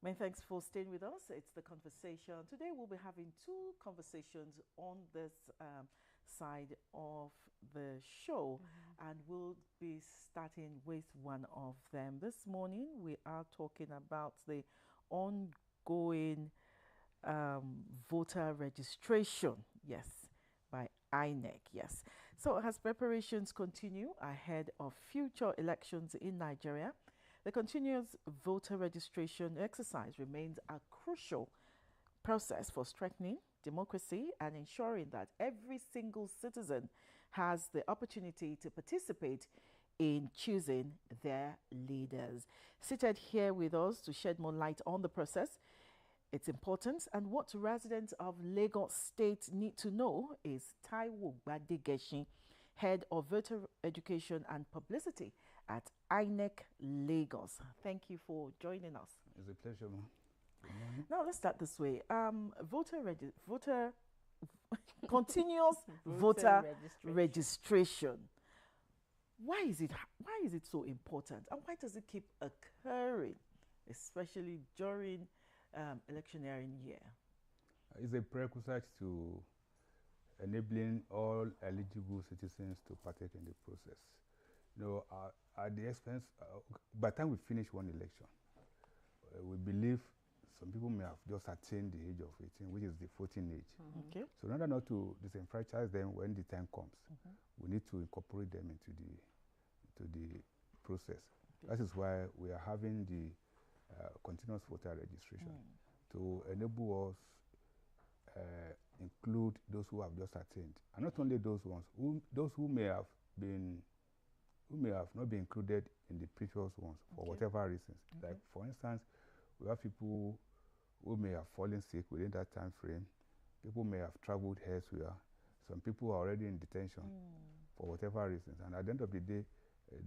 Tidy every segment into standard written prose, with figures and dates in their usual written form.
Many thanks for staying with us. It's the conversation. Today we'll be having two conversations on this side of the show, and we'll be starting with one of them. This morning we are talking about the ongoing voter registration. Yes, by INEC. Yes. So as preparations continue ahead of future elections in Nigeria, the continuous voter registration exercise remains a crucial process for strengthening democracy and ensuring that every single citizen has the opportunity to participate in choosing their leaders. Seated here with us to shed more light on the process, its importance, and what residents of Lagos State need to know is Taiwo Gbadegesin, Head of Voter Education and Publicity at INEC Lagos. Thank you for joining us. It's a pleasure, man. Now let's start this way. Continuous voter registration. Why is it so important, and why does it keep occurring, especially during electioneering year? It's a prerequisite to enabling all eligible citizens to partake in the process. You know, at the expense, by the time we finish one election, we believe some people may have just attained the age of 18, which is the voting age. Okay. So in order not to disenfranchise them when the time comes, we need to incorporate them into the process. That is why we are having the continuous voter registration to enable us include those who have just attained, and not only those ones, those who may have not been included in the previous ones for whatever reasons. Like for instance, we have people who may have fallen sick within that time frame. People may have traveled elsewhere. Some people are already in detention for whatever reasons, and at the end of the day,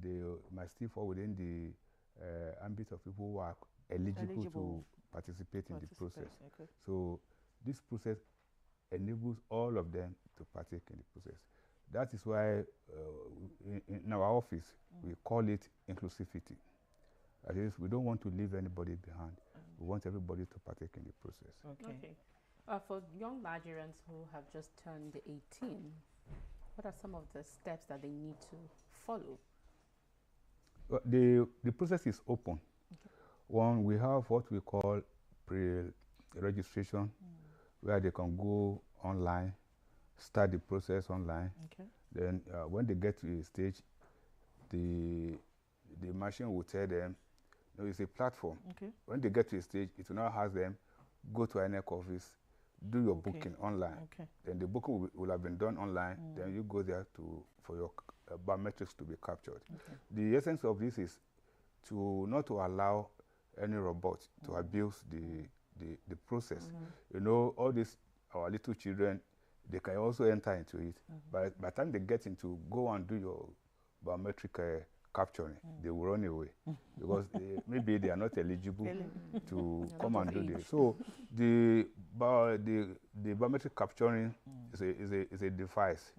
they might still fall within the ambit of people who are eligible to participate in the process. Okay. So this process enables all of them to partake in the process. That is why in our office we call it inclusivity. That is, we don't want to leave anybody behind. We want everybody to partake in the process. Okay. For young Nigerians who have just turned 18, what are some of the steps that they need to follow? The process is open. One, we have what we call pre-registration, where they can go online, start the process online. Then when they get to a stage, the machine will tell them, no, it's a platform. When they get to a stage, it will now ask them, go to INEC office, do your booking online. Then the booking will have been done online. Then you go there for your biometrics to be captured. The essence of this is not to allow any robot to abuse the process. You know, all these, our little children, they can also enter into it. But by the time they get into go and do your biometric capturing, they will run away because maybe they are not eligible to come and do this. So the biometric capturing is a device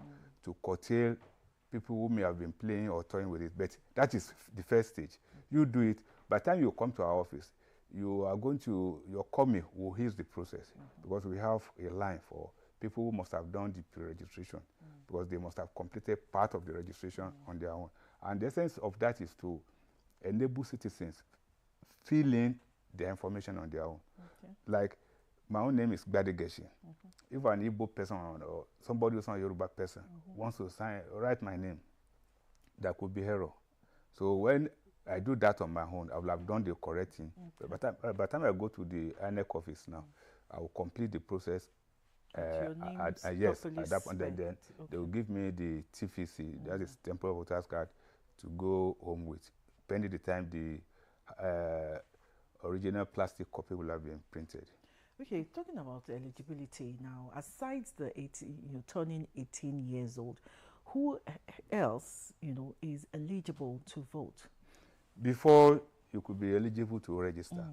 to curtail people who may have been playing or toying with it. But that is the first stage. You do it. By the time you come to our office, your coming will ease the process because we have a line for people who must have done the pre-registration because they must have completed part of the registration on their own. And the essence of that is to enable citizens fill in their information on their own. Like, my own name is Gbadegesin. If an Igbo person or somebody who's not a Yoruba person wants to write my name, that could be error. So when I do that on my own, I will have done the correct thing. By the time I go to the INEC office now, I will complete the process. Yes, at that point, then they will give me the TVC, that is temporary voters card, to go home with. Pending the time the original plastic copy will have been printed. Okay, talking about eligibility now, aside the turning 18 years old, who else, is eligible to vote? Before you could be eligible to register,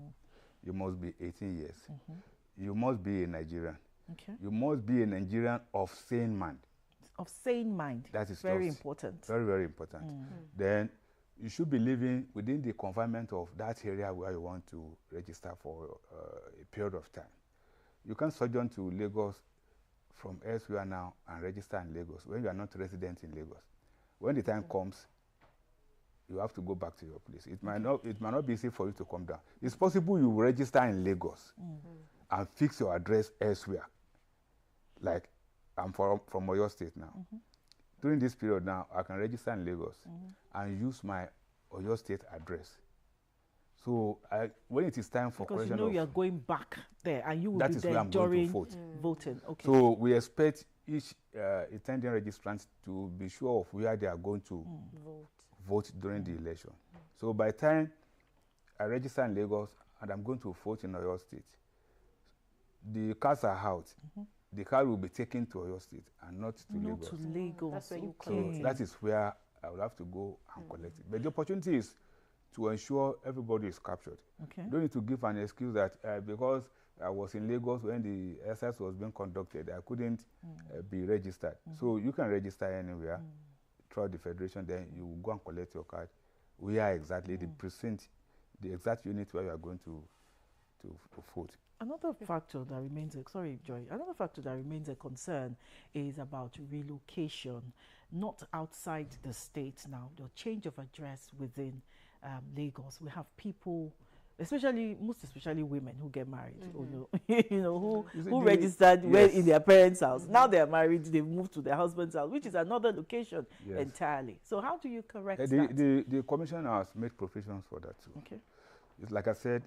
you must be 18 years. You must be a Nigerian. You must be a Nigerian of sane mind. Of sane mind. That is very important. Very, very important. Then you should be living within the confinement of that area where you want to register for a period of time. You can sojourn to Lagos from elsewhere now and register in Lagos when you are not resident in Lagos. When the time comes, you have to go back to your place. It might not be easy for you to come down. It's possible you register in Lagos and fix your address elsewhere. Like I'm from Oyo State now. During this period now, I can register in Lagos and use my Oyo State address. So when it is time for because you know you are going back there and you will be there where I'm during going to vote. voting. Okay. So we expect each attending registrant to be sure of where they are going to vote during the election. So by the time I register in Lagos and I'm going to vote in Oyo State, the cards are out. The card will be taken to Oyo State and not to Lagos. To Lagos. That's where you okay. So that is where I will have to go and collect it. But the opportunity is to ensure everybody is captured. Okay. You don't need to give an excuse that because I was in Lagos when the exercise was being conducted, I couldn't be registered. So you can register anywhere throughout the federation, then you will go and collect your card. Where exactly the precinct, the exact unit where you are going to vote. Another factor that remains, another factor that remains a concern is about relocation, not outside the state now, the change of address within Lagos. We have people, most especially women who get married, who registered in their parents' house. Now they are married, they've moved to their husband's house, which is another location entirely. So how do you correct that? The commission has made provisions for that too. Okay. It's like I said,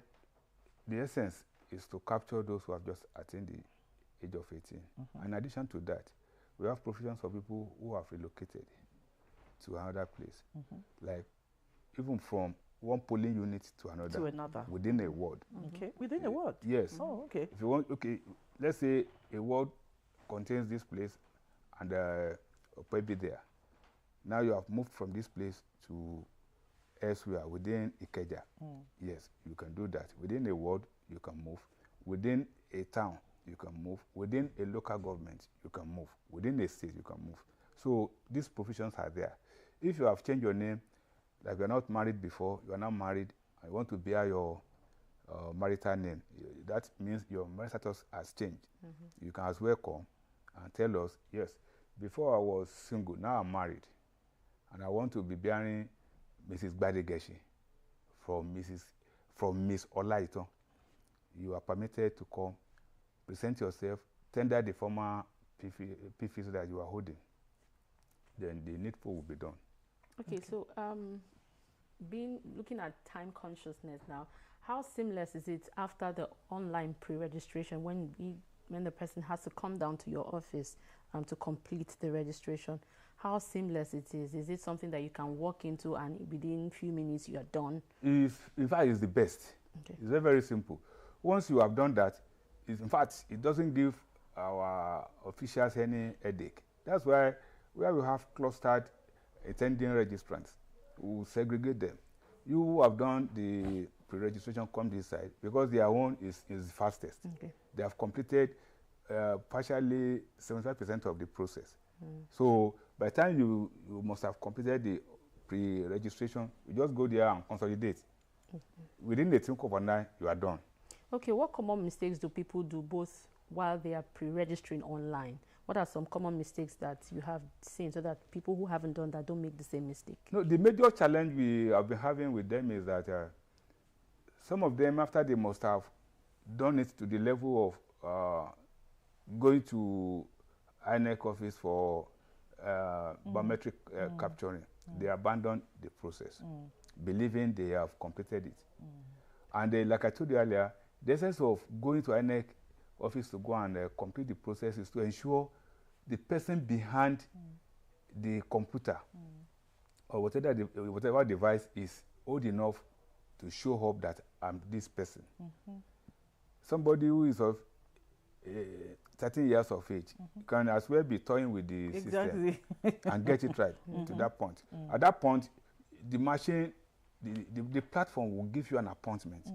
the essence is to capture those who have just attained the age of 18. In addition to that, we have provisions for people who have relocated to another place, like even from one polling unit to another within a ward. Okay, within a ward? Yes. Oh, okay. If you want, let's say a ward contains this place and maybe there. Now you have moved from this place to elsewhere within Ikeja. Yes, you can do that. Within a ward, you can move. Within a town, you can move. Within a local government, you can move. Within a state, you can move. So these provisions are there. If you have changed your name, like you are not married before, you are now married, and you want to bear your marital name, that means your marital status has changed. You can as well come and tell us, yes, before I was single, now I'm married, and I want to be bearing Mrs. Gbadegeshi from Miss Olaiton. You are permitted to come, present yourself, tender the former PFIS that you are holding. Then the needful will be done. Okay, so looking at time consciousness now, how seamless is it after the online pre-registration when the person has to come down to your office to complete the registration? How seamless it is? Is it something that you can walk into and within a few minutes you are done? In fact, it's the best. Okay. It's very, very simple. Once you have done that, in fact, it doesn't give our officials any headache. That's why where we have clustered attending registrants, we will segregate them. You who have done the pre-registration come this side because their own is fastest. Okay. They have completed partially 75% of the process. So by the time you must have completed the pre-registration, you just go there and consolidate. Within the twinkle of an eye, you are done. Okay, what common mistakes do people do both while they are pre-registering online? What are some common mistakes that you have seen so that people who haven't done that don't make the same mistake? No, the major challenge we have been having with them is that some of them, after they must have done it to the level of going to INEC office for biometric capturing, they abandon the process, believing they have completed it. And like I told you earlier, the essence of going to INEC office to go and complete the process is to ensure the person behind the computer or whatever device is old enough to show up that I'm this person. Somebody who is of 13 years of age can as well be toying with the system and get it right to that point. At that point, the machine, the platform will give you an appointment.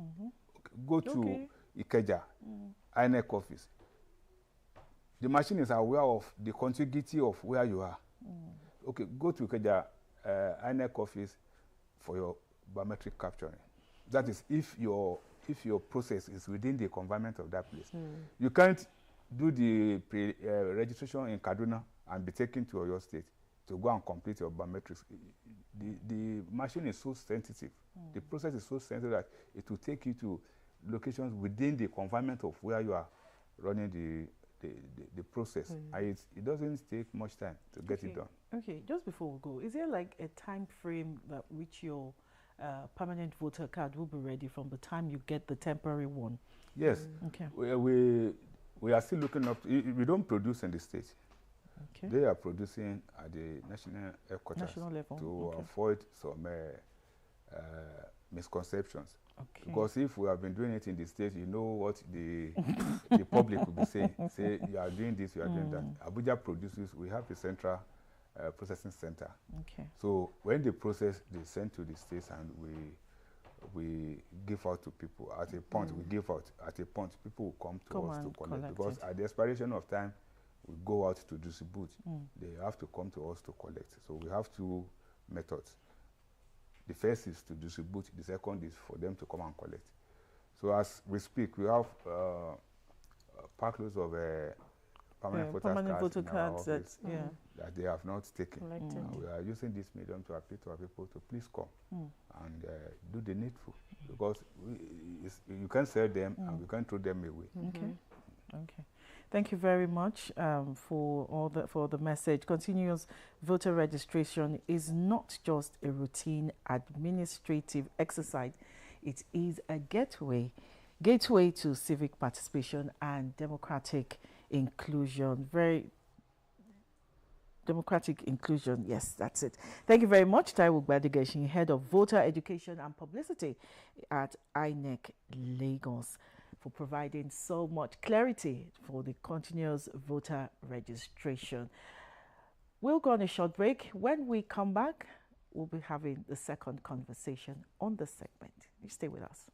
Go to Ikeja, INEC office. The machine is aware of the contiguity of where you are. Okay, go to Ikeja, INEC office, for your biometric capturing. That is, if your process is within the confinement of that place. You can't do the registration in Kaduna and be taken to your state to go and complete your biometrics. The machine is so sensitive. The process is so sensitive that it will take you to locations within the confinement of where you are running the process. And it doesn't take much time to get it done. Okay, just before we go, is there like a time frame that which your permanent voter card will be ready from the time you get the temporary one? Yes. Okay. We are still looking up. We don't produce in the state. Okay. They are producing at the national headquarters level. to avoid some misconceptions. Okay. Because if we have been doing it in the state, you know what the public will be saying. Say, you are doing this, you are doing that. Abuja produces, we have a central processing center. Okay. So when they process, they send to the states and we give out to people. At a point, we give out. At a point, people will come to us to collect. Because at the expiration of time, we go out to distribute. They have to come to us to collect. So we have two methods. The first is to distribute. The second is for them to come and collect. So as we speak, we have packloads of permanent voter cards that they have not taken. We are using this medium to appeal to our people to please come and do the needful, because you can't sell them and we can't throw them away. Okay. Thank you very much for the message. Continuous voter registration is not just a routine administrative exercise. It is a gateway to civic participation and democratic inclusion. Very democratic inclusion. Yes, that's it. Thank you very much, Taiwo Gbadigeshin, Head of Voter Education and Publicity at INEC Lagos, for providing so much clarity for the continuous voter registration. We'll go on a short break. When we come back, we'll be having the second conversation on the segment. You stay with us.